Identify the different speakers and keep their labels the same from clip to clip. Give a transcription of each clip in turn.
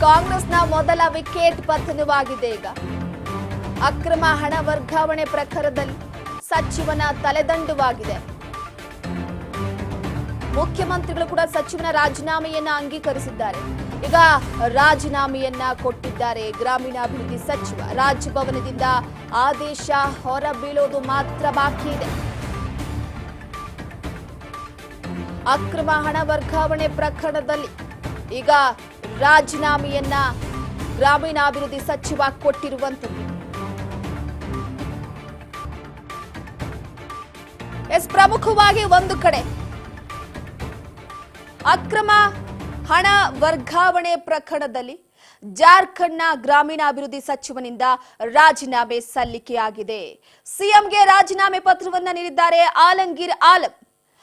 Speaker 1: ಕಾಂಗ್ರೆಸ್ನ ಮೊದಲ ವಿಕೆಟ್ ಪತನವಾಗಿದೆ. ಈಗ ಅಕ್ರಮ ಹಣ ವರ್ಗಾವಣೆ ಪ್ರಕರಣದಲ್ಲಿ ಸಚಿವನ ತಲೆದಂಡವಾಗಿದೆ. ಮುಖ್ಯಮಂತ್ರಿಗಳು ಕೂಡ ಸಚಿವನ ರಾಜೀನಾಮೆಯನ್ನ ಅಂಗೀಕರಿಸಿದ್ದಾರೆ. ಈಗ ರಾಜೀನಾಮೆಯನ್ನ ಕೊಟ್ಟಿದ್ದಾರೆ ಗ್ರಾಮೀಣಾಭಿವೃದ್ಧಿ ಸಚಿವ. ರಾಜಭವನದಿಂದ ಆದೇಶ ಹೊರಬೀಳೋದು ಮಾತ್ರ ಬಾಕಿ ಇದೆ. ಅಕ್ರಮ ಹಣ ವರ್ಗಾವಣೆ ಪ್ರಕರಣದಲ್ಲಿ ಈಗ ರಾಜೀನಾಮೆಯನ್ನ ಗ್ರಾಮೀಣಾಭಿವೃದ್ಧಿ ಸಚಿವ ಕೊಟ್ಟಿರುವಂತದ್ದು. ಪ್ರಮುಖವಾಗಿ ಒಂದು ಕಡೆ ಅಕ್ರಮ ಹಣ ವರ್ಗಾವಣೆ ಪ್ರಕರಣದಲ್ಲಿ ಜಾರ್ಖಂಡ್ನ ಗ್ರಾಮೀಣಾಭಿವೃದ್ಧಿ ಸಚಿವನಿಂದ ರಾಜೀನಾಮೆ ಸಲ್ಲಿಕೆಯಾಗಿದೆ. ಸಿಎಂಗೆ ರಾಜೀನಾಮೆ ಪತ್ರವನ್ನ ನೀಡಿದ್ದಾರೆ ಆಲಂಗೀರ್ ಆಲಂ.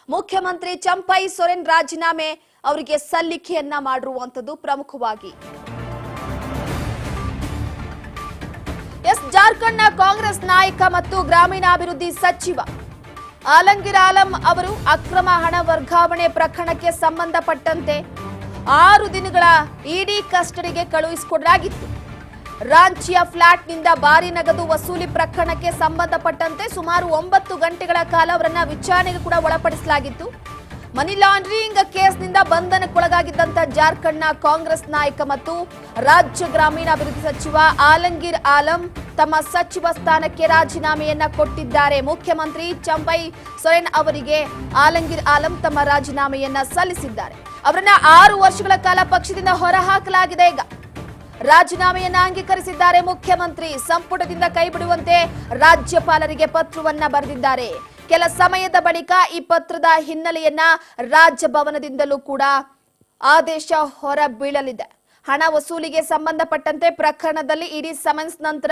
Speaker 1: ಮುಖ್ಯಮಂತ್ರಿ ಚಂಪೈ ಸೊರೆನ್ ರಾಜೀನಾಮೆ ಅವರಿಗೆ ಸಲ್ಲಿಕೆಯನ್ನ ಮಾಡಿರುವಂತದ್ದು ಪ್ರಮುಖವಾಗಿ. ಜಾರ್ಖಂಡ್ನ ಕಾಂಗ್ರೆಸ್ ನಾಯಕ ಮತ್ತು ಗ್ರಾಮೀಣಾಭಿವೃದ್ಧಿ ಸಚಿವ ಆಲಂಗೀರ್ ಆಲಂ ಅವರು ಅಕ್ರಮ ಹಣ ವರ್ಗಾವಣೆ ಪ್ರಕರಣಕ್ಕೆ ಸಂಬಂಧಪಟ್ಟಂತೆ 6 ದಿನಗಳ ಇಡಿ ಕಸ್ಟಡಿಗೆ ಕಳುಹಿಸಿಕೊಡಲಾಗಿತ್ತು. ರಾಂಚಿಯ ಫ್ಲಾಟ್ನಿಂದ ಭಾರಿ ನಗದು ವಸೂಲಿ ಪ್ರಕರಣಕ್ಕೆ ಸಂಬಂಧಪಟ್ಟಂತೆ ಸುಮಾರು 9 ಗಂಟೆಗಳ ಕಾಲ ಅವರನ್ನ ವಿಚಾರಣೆಗೆ ಕೂಡ ಒಳಪಡಿಸಲಾಗಿತ್ತು. ಮನಿ ಲಾಂಡ್ರಿಂಗ್ ಕೇಸ್ನಿಂದ ಬಂಧನಕ್ಕೊಳಗಾಗಿದ್ದಂತ ಜಾರ್ಖಂಡ್ನ ಕಾಂಗ್ರೆಸ್ ನಾಯಕ ಮತ್ತು ರಾಜ್ಯ ಗ್ರಾಮೀಣಾಭಿವೃದ್ಧಿ ಸಚಿವ ಆಲಂಗೀರ್ ಆಲಂ ತಮ್ಮ ಸಚಿವ ಸ್ಥಾನಕ್ಕೆ ರಾಜೀನಾಮೆಯನ್ನ ಕೊಟ್ಟಿದ್ದಾರೆ. ಮುಖ್ಯಮಂತ್ರಿ ಚಂಪೈ ಸೊರೆನ್ ಅವರಿಗೆ ಆಲಂಗೀರ್ ಆಲಂ ತಮ್ಮ ರಾಜೀನಾಮೆಯನ್ನ ಸಲ್ಲಿಸಿದ್ದಾರೆ. ಅವರನ್ನ 6 ವರ್ಷಗಳ ಕಾಲ ಪಕ್ಷದಿಂದ ಹೊರಹಾಕಲಾಗಿದೆ. ಈಗ ರಾಜೀನಾಮೆಯನ್ನ ಅಂಗೀಕರಿಸಿದ್ದಾರೆ ಮುಖ್ಯಮಂತ್ರಿ. ಸಂಪುಟದಿಂದ ಕೈಬಿಡುವಂತೆ ರಾಜ್ಯಪಾಲರಿಗೆ ಪತ್ರವನ್ನ ಬರೆದಿದ್ದಾರೆ. ಕೆಲ ಸಮಯದ ಬಳಿಕ ಈ ಪತ್ರದ ಹಿನ್ನೆಲೆಯನ್ನ ರಾಜಭವನದಿಂದಲೂ ಕೂಡ ಆದೇಶ ಹೊರಬೀಳಲಿದೆ. ಹಣ ವಸೂಲಿಗೆ ಸಂಬಂಧಪಟ್ಟಂತೆ ಪ್ರಕರಣದಲ್ಲಿ ಇಡಿ ಸಮನ್ಸ್ ನಂತರ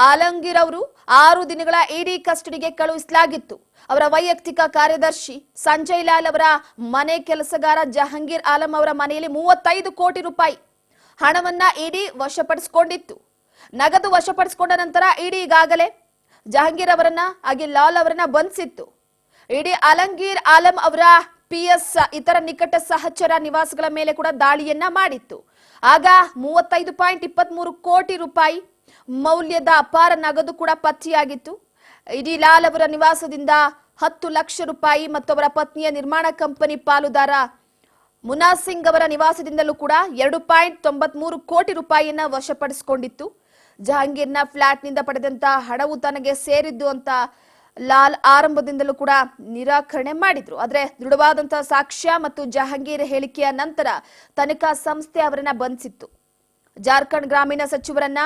Speaker 1: ಆಲಂಗೀರ್ ಅವರು 6 ದಿನಗಳ ಇಡಿ ಕಸ್ಟಡಿಗೆ ಕಳುಹಿಸಲಾಗಿತ್ತು. ಅವರ ವೈಯಕ್ತಿಕ ಕಾರ್ಯದರ್ಶಿ ಸಂಜಯ್ ಲಾಲ್ ಅವರ ಮನೆ ಕೆಲಸಗಾರ ಜಹಂಗೀರ್ ಆಲಂ ಅವರ ಮನೆಯಲ್ಲಿ 35 ಕೋಟಿ ರೂಪಾಯಿ ಹಣವನ್ನ ಇಡಿ ವಶಪಡಿಸಿಕೊಂಡಿತ್ತು. ನಗದು ವಶಪಡಿಸಿಕೊಂಡ ನಂತರ ಇಡಿ ಈಗಾಗಲೇ ಜಹಂಗೀರ್ ಅವರನ್ನ ಹಾಗೆ ಲಾಲ್ ಅವರನ್ನ ಬಂಧಿಸಿತ್ತು. ಇಡಿ ಆಲಂಗೀರ್ ಆಲಂ ಅವರ ಪಿಎಸ್ ಇತರ ನಿಕಟ ಸಹಚರ ನಿವಾಸಗಳ ಮೇಲೆ ಕೂಡ ದಾಳಿಯನ್ನ ಮಾಡಿತ್ತು. ಆಗ 35.23 ಕೋಟಿ ರೂಪಾಯಿ ಮೌಲ್ಯದ ಅಪಾರ ನಗದು ಕೂಡ ಪತ್ತೆಯಾಗಿತ್ತು. ಇಡಿ ಲಾಲ್ ಅವರ ನಿವಾಸದಿಂದ 10 ಲಕ್ಷ ರೂಪಾಯಿ ಮತ್ತು ಅವರ ಪತ್ನಿಯ ನಿರ್ಮಾಣ ಕಂಪನಿ ಪಾಲುದಾರ ಮುನಾ ಸಿಂಗ್ ಅವರ ನಿವಾಸದಿಂದಲೂ ಕೂಡ 2.93 ಕೋಟಿ ರೂಪಾಯಿಯನ್ನ ವಶಪಡಿಸಿಕೊಂಡಿತ್ತು. ಜಹಾಂಗೀರ್ನ ಫ್ಲಾಟ್ನಿಂದ ಪಡೆದಂತ ಹಣವು ತನಗೆ ಸೇರಿದ್ದು ಅಂತ ಲಾಲ್ ಆರಂಭದಿಂದಲೂ ಕೂಡ ನಿರಾಕರಣೆ ಮಾಡಿದ್ರು. ಆದ್ರೆ ದೃಢವಾದಂತಹ ಸಾಕ್ಷ್ಯ ಮತ್ತು ಜಹಾಂಗೀರ್ ಹೇಳಿಕೆಯ ನಂತರ ತನಿಖಾ ಸಂಸ್ಥೆ ಅವರನ್ನ ಬಂಧಿಸಿತ್ತು. ಜಾರ್ಖಂಡ್ ಗ್ರಾಮೀಣ ಸಚಿವರನ್ನ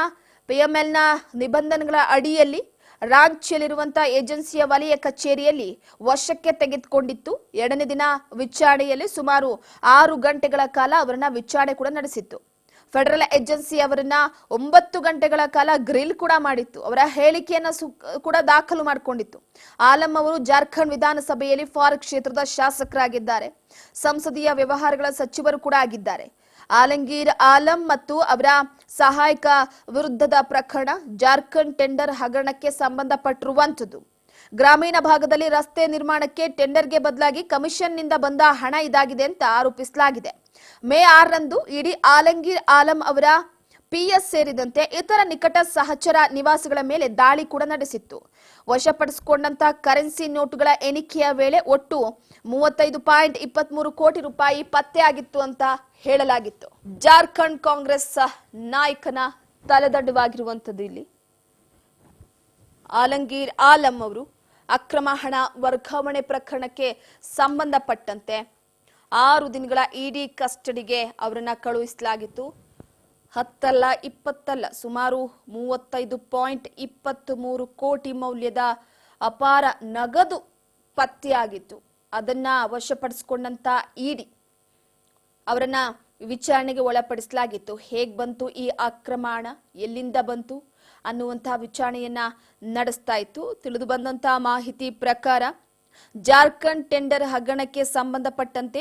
Speaker 1: ಪಿಎಂಎಲ್ನ ನಿಬಂಧನೆಗಳ ಅಡಿಯಲ್ಲಿ ರಾಂಚಿಯಲ್ಲಿರುವಂತಹ ಏಜೆನ್ಸಿಯ ವಲಯ ಕಚೇರಿಯಲ್ಲಿ ವಶಕ್ಕೆ ತೆಗೆದುಕೊಂಡಿತ್ತು. 2ನೇ ದಿನ ವಿಚಾರಣೆಯಲ್ಲಿ ಸುಮಾರು 6 ಗಂಟೆಗಳ ಕಾಲ ಅವರನ್ನ ವಿಚಾರಣೆ ಕೂಡ ನಡೆಸಿತ್ತು. ಫೆಡರಲ್ ಏಜೆನ್ಸಿ ಅವರನ್ನ 9 ಗಂಟೆಗಳ ಕಾಲ ಗ್ರಿಲ್ ಕೂಡ ಮಾಡಿತ್ತು. ಅವರ ಹೇಳಿಕೆಯನ್ನ ಕೂಡ ದಾಖಲು ಮಾಡಿಕೊಂಡಿತ್ತು. ಆಲಂ ಅವರು ಜಾರ್ಖಂಡ್ ವಿಧಾನಸಭೆಯಲ್ಲಿ ಫಾರ್ ಕ್ಷೇತ್ರದ ಶಾಸಕರಾಗಿದ್ದಾರೆ. ಸಂಸದೀಯ ವ್ಯವಹಾರಗಳ ಸಚಿವರು ಕೂಡ ಆಗಿದ್ದಾರೆ. ಆಲಂಗೀರ್ ಆಲಂ ಮತ್ತು ಅವರ ಸಹಾಯಕ ವಿರುದ್ಧದ ಪ್ರಕರಣ ಜಾರ್ಖಂಡ್ ಟೆಂಡರ್ ಹಗರಣಕ್ಕೆ ಸಂಬಂಧಪಟ್ಟಿರುವಂತದ್ದು. ಗ್ರಾಮೀಣ ಭಾಗದಲ್ಲಿ ರಸ್ತೆ ನಿರ್ಮಾಣಕ್ಕೆ ಟೆಂಡರ್ಗೆ ಬದಲಾಗಿ ಕಮಿಷನ್ನಿಂದ ಬಂದ ಹಣ ಇದಾಗಿದೆ ಅಂತ ಆರೋಪಿಸಲಾಗಿದೆ. ಮೇ 6ರಂದು ಇಡಿ ಆಲಂಗೀರ್ ಆಲಂ ಅವರ ಪಿಎಸ್ ಸೇರಿದಂತೆ ಇತರ ನಿಕಟ ಸಹಚರ ನಿವಾಸಗಳ ಮೇಲೆ ದಾಳಿ ಕೂಡ ನಡೆಸಿತ್ತು. ವಶಪಡಿಸಿಕೊಂಡಂತ ಕರೆನ್ಸಿ ನೋಟುಗಳ ಎಣಿಕೆಯ ವೇಳೆ ಒಟ್ಟು 35.23 ಕೋಟಿ ರೂಪಾಯಿ ಪತ್ತೆಯಾಗಿತ್ತು ಅಂತ ಹೇಳಲಾಗಿತ್ತು. ಜಾರ್ಖಂಡ್ ಕಾಂಗ್ರೆಸ್ ನಾಯಕನ ತಲೆದಂಡವಾಗಿರುವಂತದ್ದು ಇಲ್ಲಿ ಆಲಂಗೀರ್ ಆಲಂ ಅವರು ಅಕ್ರಮ ಹಣ ವರ್ಗಾವಣೆ ಪ್ರಕರಣಕ್ಕೆ ಸಂಬಂಧಪಟ್ಟಂತೆ 6 ದಿನಗಳ ಇಡಿ ಕಸ್ಟಡಿಗೆ ಅವರನ್ನ ಕಳುಹಿಸಲಾಗಿತ್ತು. 10 ಅಲ್ಲ 20 ಅಲ್ಲ ಸುಮಾರು 35.23 ಕೋಟಿ ಮೌಲ್ಯದ ಅಪಾರ ನಗದು ಪತ್ತೆಯಾಗಿತ್ತು. ಅದನ್ನ ವಶಪಡಿಸಿಕೊಂಡಂತ ಇಡಿ ಅವರನ್ನ ವಿಚಾರಣೆಗೆ ಒಳಪಡಿಸಲಾಗಿತ್ತು. ಹೇಗ್ ಬಂತು ಈ ಅಕ್ರಮ ಹಣ, ಎಲ್ಲಿಂದ ಬಂತು ಅನ್ನುವಂತಹ ವಿಚಾರಣೆಯನ್ನ ನಡೆಸ್ತಾ ಇತ್ತು. ತಿಳಿದು ಬಂದಂತಹ ಮಾಹಿತಿ ಪ್ರಕಾರ ಜಾರ್ಖಂಡ್ ಟೆಂಡರ್ ಹಗರಣಕ್ಕೆ ಸಂಬಂಧಪಟ್ಟಂತೆ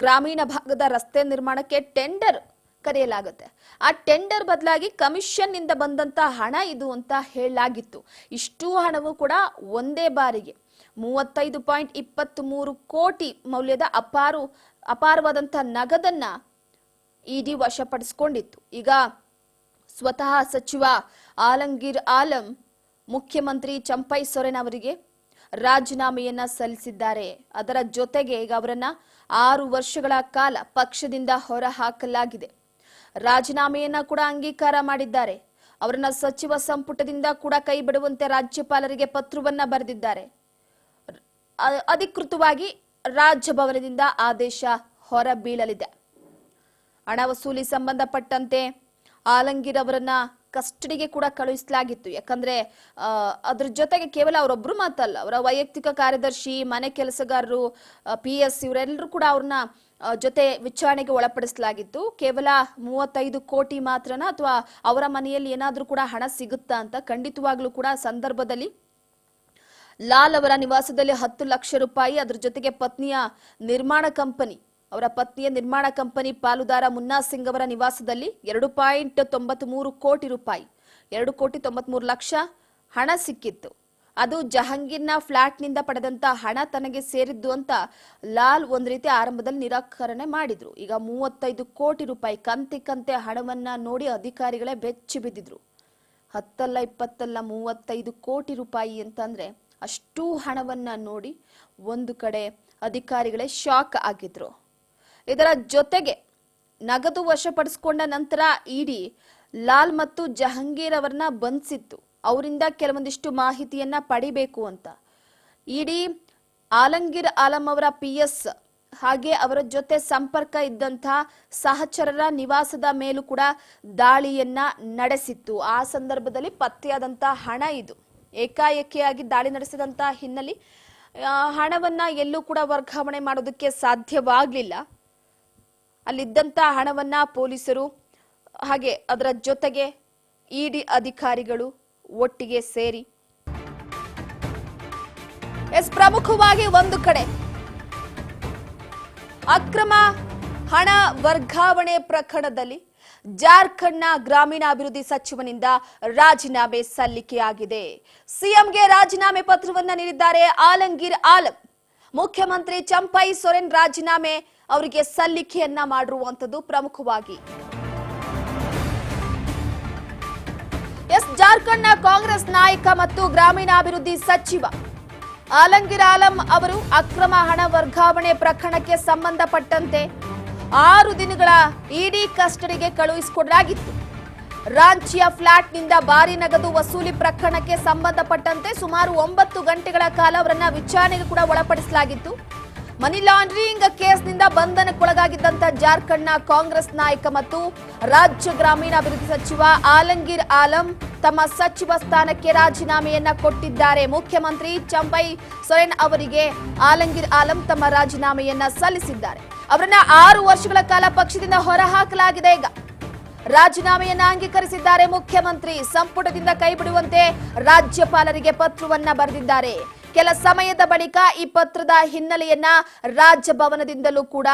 Speaker 1: ಗ್ರಾಮೀಣ ಭಾಗದ ರಸ್ತೆ ನಿರ್ಮಾಣಕ್ಕೆ ಟೆಂಡರ್ ಕರೆಯಲಾಗುತ್ತೆ. ಆ ಟೆಂಡರ್ ಬದಲಾಗಿ ಕಮಿಷನ್ ನಿಂದ ಬಂದಂತ ಹಣ ಇದು ಅಂತ ಹೇಳಲಾಗಿತ್ತು. ಇಷ್ಟು ಹಣವು ಕೂಡ ಒಂದೇ ಬಾರಿಗೆ 35.23 ಕೋಟಿ ಮೌಲ್ಯದ ಅಪಾರವಾದಂತಹ ನಗದನ್ನ ಇಡಿ ವಶಪಡಿಸಿಕೊಂಡಿತ್ತು. ಈಗ ಸ್ವತಃ ಸಚಿವ ಆಲಂಗೀರ್ ಆಲಂ ಮುಖ್ಯಮಂತ್ರಿ ಚಂಪೈ ಸೊರೆನ್ ಅವರಿಗೆ ರಾಜೀನಾಮೆಯನ್ನ ಸಲ್ಲಿಸಿದ್ದಾರೆ. ಅದರ ಜೊತೆಗೆ ಈಗ ಅವರನ್ನ 6 ವರ್ಷಗಳ ಕಾಲ ಪಕ್ಷದಿಂದ ಹೊರ ಹಾಕಲಾಗಿದೆ. ರಾಜೀನಾಮೆಯನ್ನ ಕೂಡ ಅಂಗೀಕಾರ ಮಾಡಿದ್ದಾರೆ. ಅವರನ್ನ ಸಚಿವ ಸಂಪುಟದಿಂದ ಕೂಡ ಕೈ ಬಿಡುವಂತೆ ರಾಜ್ಯಪಾಲರಿಗೆ ಪತ್ರವನ್ನ ಬರೆದಿದ್ದಾರೆ. ಅಧಿಕೃತವಾಗಿ ರಾಜಭವನದಿಂದ ಆದೇಶ ಹೊರಬೀಳಲಿದೆ. ಹಣ ವಸೂಲಿ ಸಂಬಂಧಪಟ್ಟಂತೆ ಆಲಂಗೀರ್ ಅವರನ್ನ ಕಸ್ಟಡಿಗೆ ಕೂಡ ಕಳುಹಿಸಲಾಗಿತ್ತು. ಯಾಕಂದ್ರೆ ಅದ್ರ ಜೊತೆಗೆ ಕೇವಲ ಅವರೊಬ್ರು ಮಾತಲ್ಲ, ಅವರ ವೈಯಕ್ತಿಕ ಕಾರ್ಯದರ್ಶಿ, ಮನೆ ಕೆಲಸಗಾರರು, PS ಇವರೆಲ್ಲರೂ ಕೂಡ ಅವ್ರನ್ನ ಜೊತೆ ವಿಚಾರಣೆಗೆ ಒಳಪಡಿಸಲಾಗಿತ್ತು. ಕೇವಲ 35 ಕೋಟಿ ಮಾತ್ರನ ಅಥವಾ ಅವರ ಮನೆಯಲ್ಲಿ ಏನಾದ್ರೂ ಕೂಡ ಹಣ ಸಿಗುತ್ತಾ ಅಂತ ಖಂಡಿತವಾಗ್ಲೂ ಕೂಡ ಸಂದರ್ಭದಲ್ಲಿ ಲಾಲ್ ಅವರ ನಿವಾಸದಲ್ಲಿ 10 ಲಕ್ಷ ರೂಪಾಯಿ, ಅದ್ರ ಜೊತೆಗೆ ಅವರ ಪತ್ನಿಯ ನಿರ್ಮಾಣ ಕಂಪನಿ ಪಾಲುದಾರ ಮುನ್ನಾ ಸಿಂಗ್ ಅವರ ನಿವಾಸದಲ್ಲಿ 2.93 ಕೋಟಿ ರೂಪಾಯಿ, 2.93 ಲಕ್ಷ ಹಣ ಸಿಕ್ಕಿತ್ತು. ಅದು ಜಹಾಂಗೀರ್ನ ಫ್ಲಾಟ್ನಿಂದ ಪಡೆದಂತ ಹಣ ತನಗೆ ಸೇರಿದ್ದು ಅಂತ ಲಾಲ್ ಒಂದ್ ರೀತಿ ಆರಂಭದಲ್ಲಿ ನಿರಾಕರಣೆ ಮಾಡಿದ್ರು. ಈಗ 35 ಕೋಟಿ ರೂಪಾಯಿ ಕಂತೆ ಹಣವನ್ನ ನೋಡಿ ಅಧಿಕಾರಿಗಳೇ ಬೆಚ್ಚಿ ಬಿದ್ದಿದ್ರು. 10 ಅಲ್ಲ 20 ಅಲ್ಲ 35 ಕೋಟಿ ರೂಪಾಯಿ ಅಂತಂದ್ರೆ ಅಷ್ಟು ಹಣವನ್ನ ನೋಡಿ ಒಂದು ಕಡೆ ಅಧಿಕಾರಿಗಳೇ ಶಾಕ್ ಆಗಿದ್ರು. ಇದರ ಜೊತೆಗೆ ನಗದು ವಶಪಡಿಸಿಕೊಂಡ ನಂತರ ಇಡಿ ಲಾಲ್ ಮತ್ತು ಜಹಾಂಗೀರ್ ಅವರನ್ನ ಬಂಧಿಸಿತ್ತು. ಅವರಿಂದ ಕೆಲವೊಂದಿಷ್ಟು ಮಾಹಿತಿಯನ್ನ ಪಡಿಬೇಕು ಅಂತ ಇಡಿ ಆಲಂಗೀರ್ ಆಲಂ ಅವರ PS ಹಾಗೆ ಅವರ ಜೊತೆ ಸಂಪರ್ಕ ಇದ್ದಂತಹ ಸಹಚರರ ನಿವಾಸದ ಮೇಲೂ ಕೂಡ ದಾಳಿಯನ್ನ ನಡೆಸಿತ್ತು. ಆ ಸಂದರ್ಭದಲ್ಲಿ ಪತ್ತೆಯಾದಂತಹ ಹಣ ಇದು. ಏಕಾಏಕಿಯಾಗಿ ದಾಳಿ ನಡೆಸಿದಂತಹ ಹಿನ್ನೆಲೆ ಹಣವನ್ನ ಎಲ್ಲೂ ಕೂಡ ವರ್ಗಾವಣೆ ಮಾಡೋದಕ್ಕೆ ಸಾಧ್ಯವಾಗಲಿಲ್ಲ. ಅಲ್ಲಿದ್ದಂತ ಹಣವನ್ನ ಪೊಲೀಸರು ಹಾಗೆ ಅದರ ಜೊತೆಗೆ ಇಡಿ ಅಧಿಕಾರಿಗಳು ಒಟ್ಟಿಗೆ ಸೇರಿ ಪ್ರಮುಖವಾಗಿ ಒಂದು ಕಡೆ ಅಕ್ರಮ ಹಣ ವರ್ಗಾವಣೆ ಪ್ರಕರಣದಲ್ಲಿ ಜಾರ್ಖಂಡ್ನ ಗ್ರಾಮೀಣಾಭಿವೃದ್ಧಿ ಸಚಿವನಿಂದ ರಾಜೀನಾಮೆ ಸಲ್ಲಿಕೆಯಾಗಿದೆ. ಸಿಎಂಗೆ ರಾಜೀನಾಮೆ ಪತ್ರವನ್ನ ನೀಡಿದ್ದಾರೆ ಆಲಂಗೀರ್ ಆಲಂ. ಮುಖ್ಯಮಂತ್ರಿ ಚಂಪೈ ಸೊರೆನ್ ರಾಜೀನಾಮೆ ಅವರಿಗೆ ಸಲ್ಲಿಕೆಯನ್ನ ಮಾಡಿರುವಂತದ್ದು ಪ್ರಮುಖವಾಗಿ. ಜಾರ್ಖಂಡ್ನ ಕಾಂಗ್ರೆಸ್ ನಾಯಕ ಮತ್ತು ಗ್ರಾಮೀಣಾಭಿವೃದ್ಧಿ ಸಚಿವ ಆಲಂಗೀರ್ ಆಲಂ ಅವರು ಅಕ್ರಮ ಹಣ ವರ್ಗಾವಣೆ ಪ್ರಕರಣಕ್ಕೆ ಸಂಬಂಧಪಟ್ಟಂತೆ 6 ದಿನಗಳ ಇಡಿ ಕಸ್ಟಡಿಗೆ ಕಳುಹಿಸಿಕೊಡಲಾಗಿತ್ತು. ರಾಂಚಿಯ ಫ್ಲಾಟ್ನಿಂದ ಭಾರಿ ನಗದು ವಸೂಲಿ ಪ್ರಕರಣಕ್ಕೆ ಸಂಬಂಧಪಟ್ಟಂತೆ ಸುಮಾರು 9 ಗಂಟೆಗಳ ಕಾಲ ಅವರನ್ನ ವಿಚಾರಣೆಗೆ ಕೂಡ ಒಳಪಡಿಸಲಾಗಿತ್ತು. ಮನಿ ಲಾಂಡ್ರಿಂಗ್ ಕೇಸ್ನಿಂದ ಬಂಧನಕ್ಕೊಳಗಾಗಿದ್ದಂತ ಜಾರ್ಖಂಡ್ನ ಕಾಂಗ್ರೆಸ್ ನಾಯಕ ಮತ್ತು ರಾಜ್ಯ ಗ್ರಾಮೀಣಾಭಿವೃದ್ಧಿ ಸಚಿವ ಆಲಂಗೀರ್ ಆಲಂ ತಮ್ಮ ಸಚಿವ ಸ್ಥಾನಕ್ಕೆ ರಾಜೀನಾಮೆಯನ್ನ ಕೊಟ್ಟಿದ್ದಾರೆ. ಮುಖ್ಯಮಂತ್ರಿ ಚಂಪೈ ಸೊರೆನ್ ಅವರಿಗೆ ಆಲಂಗೀರ್ ಆಲಂ ತಮ್ಮ ರಾಜೀನಾಮೆಯನ್ನ ಸಲ್ಲಿಸಿದ್ದಾರೆ. ಅವರನ್ನ 6 ವರ್ಷಗಳ ಕಾಲ ಪಕ್ಷದಿಂದ ಹೊರಹಾಕಲಾಗಿದೆ. ಈಗ ರಾಜೀನಾಮೆಯನ್ನ ಅಂಗೀಕರಿಸಿದ್ದಾರೆ ಮುಖ್ಯಮಂತ್ರಿ. ಸಂಪುಟದಿಂದ ಕೈಬಿಡುವಂತೆ ರಾಜ್ಯಪಾಲರಿಗೆ ಪತ್ರವನ್ನ ಬರೆದಿದ್ದಾರೆ. ಕೆಲ ಸಮಯದ ಬಳಿಕ ಈ ಪತ್ರದ ಹಿನ್ನೆಲೆಯನ್ನ ರಾಜಭವನದಿಂದಲೂ ಕೂಡ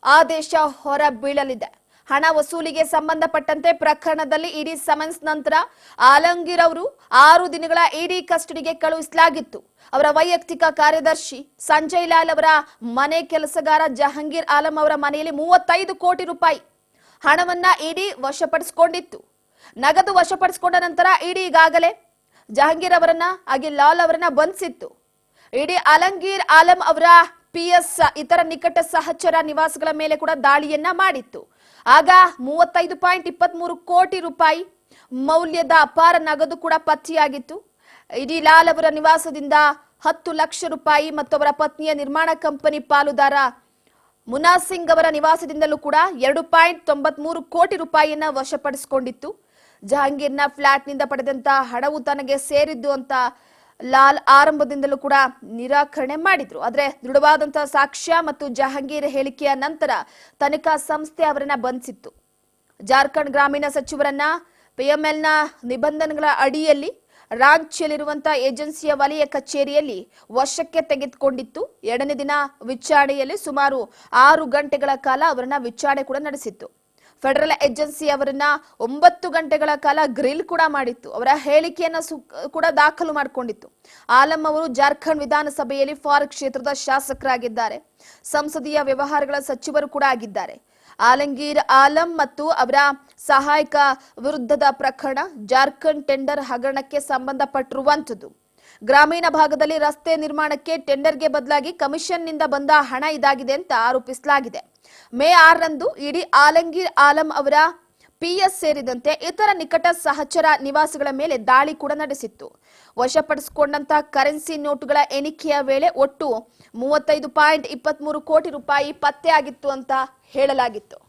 Speaker 1: ಆದೇಶ ಹೊರಬೀಳಲಿದೆ. ಹಣ ವಸೂಲಿಗೆ ಸಂಬಂಧಪಟ್ಟಂತೆ ಪ್ರಕರಣದಲ್ಲಿ ಇಡಿ ಸಮನ್ಸ್ ನಂತರ ಆಲಂಗೀರ್ ಅವರು 6 ದಿನಗಳ ಇಡಿ ಕಸ್ಟಡಿಗೆ ಕಳುಹಿಸಲಾಗಿತ್ತು. ಅವರ ವೈಯಕ್ತಿಕ ಕಾರ್ಯದರ್ಶಿ ಸಂಜಯ್ ಲಾಲ್ ಅವರ ಮನೆ ಕೆಲಸಗಾರ ಜಹಾಂಗೀರ್ ಆಲಂ ಅವರ ಮನೆಯಲ್ಲಿ 35 ಕೋಟಿ ರೂಪಾಯಿ ಹಣವನ್ನ ಇಡಿ ವಶಪಡಿಸಿಕೊಂಡಿತ್ತು. ನಗದು ವಶಪಡಿಸಿಕೊಂಡ ನಂತರ ಇಡಿ ಈಗಾಗಲೇ ಜಹಾಂಗೀರ್ ಅವರನ್ನ ಹಾಗೆ ಲಾಲ್ ಅವರನ್ನ ಬಂಧಿಸಿತ್ತು. ಇಡಿ ಆಲಂಗೀರ್ ಆಲಂ ಅವರ PS ಇತರ ನಿಕಟ ಸಹಚರ ನಿವಾಸಗಳ ಮೇಲೆ ಕೂಡ ದಾಳಿಯನ್ನ ಮಾಡಿತ್ತು. ಆಗ 35.23 ಕೋಟಿ ರೂಪಾಯಿ ಮೌಲ್ಯದ ಅಪಾರ ನಗದು ಕೂಡ ಪತ್ತೆಯಾಗಿತ್ತು. ಇಡಿ ಲಾಲ್ ಅವರ ನಿವಾಸದಿಂದ 10 ಲಕ್ಷ ರೂಪಾಯಿ ಮತ್ತು ಅವರ ಪತ್ನಿಯ ನಿರ್ಮಾಣ ಕಂಪನಿ ಪಾಲುದಾರ ಮುನ್ನಾ ಸಿಂಗ್ ಅವರ ನಿವಾಸದಿಂದಲೂ ಕೂಡ 2.93 ಕೋಟಿ ರೂಪಾಯಿಯನ್ನ ವಶಪಡಿಸಿಕೊಂಡಿತ್ತು. ಜಹಾಂಗೀರ್ನ ಫ್ಲಾಟ್ನಿಂದ ಪಡೆದಂತಹ ಹಣವು ತನಗೆ ಸೇರಿದ್ದು ಅಂತ ಲಾಲ್ ಆರಂಭದಿಂದಲೂ ಕೂಡ ನಿರಾಕರಣೆ ಮಾಡಿದ್ರು. ಆದ್ರೆ ದೃಢವಾದಂತಹ ಸಾಕ್ಷ್ಯ ಮತ್ತು ಜಹಾಂಗೀರ್ ಹೇಳಿಕೆಯ ನಂತರ ತನಿಖಾ ಸಂಸ್ಥೆ ಅವರನ್ನ ಬಂಧಿಸಿತ್ತು. ಜಾರ್ಖಂಡ್ ಗ್ರಾಮೀಣ ಸಚಿವರನ್ನ PMLನ ನಿಬಂಧನೆಗಳ ಅಡಿಯಲ್ಲಿ ರಾಂಚಿಯಲ್ಲಿರುವಂತಹ ಏಜೆನ್ಸಿಯ ವಲಯ ಕಚೇರಿಯಲ್ಲಿ ವಶಕ್ಕೆ ತೆಗೆದುಕೊಂಡಿತ್ತು. 2ನೇ ದಿನ ವಿಚಾರಣೆಯಲ್ಲಿ ಸುಮಾರು 6 ಗಂಟೆಗಳ ಕಾಲ ಅವರನ್ನ ವಿಚಾರಣೆ ಕೂಡ ನಡೆಸಿತ್ತು. ಫೆಡರಲ್ ಏಜೆನ್ಸಿ ಅವರನ್ನ 9 ಗಂಟೆಗಳ ಕಾಲ ಗ್ರಿಲ್ ಕೂಡ ಮಾಡಿತ್ತು. ಅವರ ಹೇಳಿಕೆಯನ್ನ ಕೂಡ ದಾಖಲು ಮಾಡಿಕೊಂಡಿತ್ತು. ಆಲಂ ಅವರು ಜಾರ್ಖಂಡ್ ವಿಧಾನಸಭೆಯಲ್ಲಿ ಫಾರ್ ಕ್ಷೇತ್ರದ ಶಾಸಕರಾಗಿದ್ದಾರೆ. ಸಂಸದೀಯ ವ್ಯವಹಾರಗಳ ಸಚಿವರು ಕೂಡ ಆಗಿದ್ದಾರೆ. ಆಲಂಗೀರ್ ಆಲಂ ಮತ್ತು ಅವರ ಸಹಾಯಕ ವಿರುದ್ಧದ ಪ್ರಕರಣ ಜಾರ್ಖಂಡ್ ಟೆಂಡರ್ ಹಗರಣಕ್ಕೆ ಸಂಬಂಧಪಟ್ಟಿರುವಂತದ್ದು. ಗ್ರಾಮೀಣ ಭಾಗದಲ್ಲಿ ರಸ್ತೆ ನಿರ್ಮಾಣಕ್ಕೆ ಟೆಂಡರ್ಗೆ ಬದಲಾಗಿ ಕಮಿಷನ್ನಿಂದ ಬಂದ ಹಣ ಇದಾಗಿದೆ ಅಂತ ಆರೋಪಿಸಲಾಗಿದೆ. ಮೇ 6ರಂದು ಇಡಿ ಆಲಂಗೀರ್ ಆಲಂ ಅವರ ಪಿಎಸ್ ಸೇರಿದಂತೆ ಇತರ ನಿಕಟ ಸಹಚರ ನಿವಾಸಗಳ ಮೇಲೆ ದಾಳಿ ಕೂಡ ನಡೆಸಿತ್ತು. ವಶಪಡಿಸಿಕೊಂಡಂತ ಕರೆನ್ಸಿ ನೋಟುಗಳ ಎಣಿಕೆಯ ವೇಳೆ ಒಟ್ಟು 35.23 ಕೋಟಿ ರೂಪಾಯಿ ಪತ್ತೆಯಾಗಿತ್ತು ಅಂತ ಹೇಳಲಾಗಿತ್ತು.